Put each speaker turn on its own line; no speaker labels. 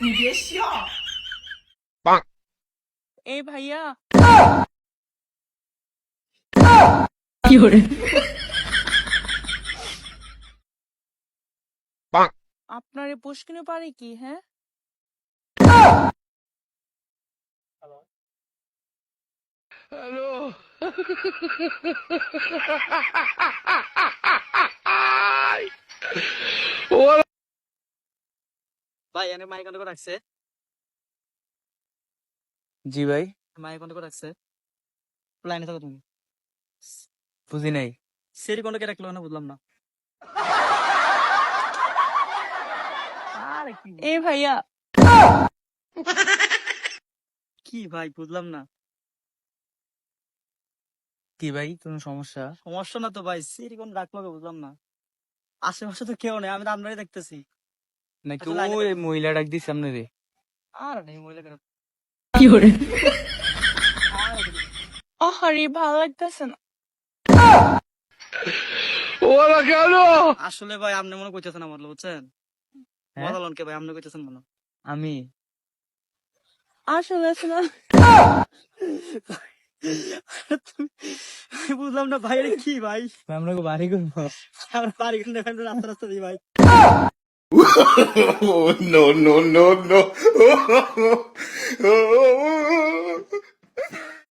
你别笑。
এই ভাইয়া,
有人，
আপনার এই পুষ্কিনি পারে কি? হ্যাঁ,
ভাই এনে মাইক অন করে রাখছে।
জি ভাই,
মাইক অন করে রাখছে। লাইনে থাকো তুমি।
বুঝি নাই।
সেরি কোন কে রাখলো না বুঝলাম না। আরে কি
এই ভাইয়া,
কি ভাই বুঝলাম না।
কি ভাই, কোনো সমস্যা?
সমস্যা না তো ভাই, সেরি কোন রাখলো বুঝলাম না। আশেপাশে তো কেউ নেই, আমি তো আপনারই দেখতেছি।
নাকি
আচ্ছা, লাইনে
ওই
থাকো।
মহিলা ডাক দিছে আপনারে?
আর নেই মহিলা কেন?
有人，
আহারে ভালো লাগতেছে না।
আসলে ভাই আপনি মনে করতেছেন আমার লোক, বুঝছেন?
হ্যাঁ?
বদলন কে ভাই আপনি কইতেছেন মনে।
আমি
আসলে আছে না,
আমি বুঝলাম না ভাই, এটা কি ভাই?
আমরা বাড়ি করবো।
আমরা বাড়ি কিন্তু এখানে রাস্তা রাস্তা দিই ভাই।
Oh, no, no, no, no.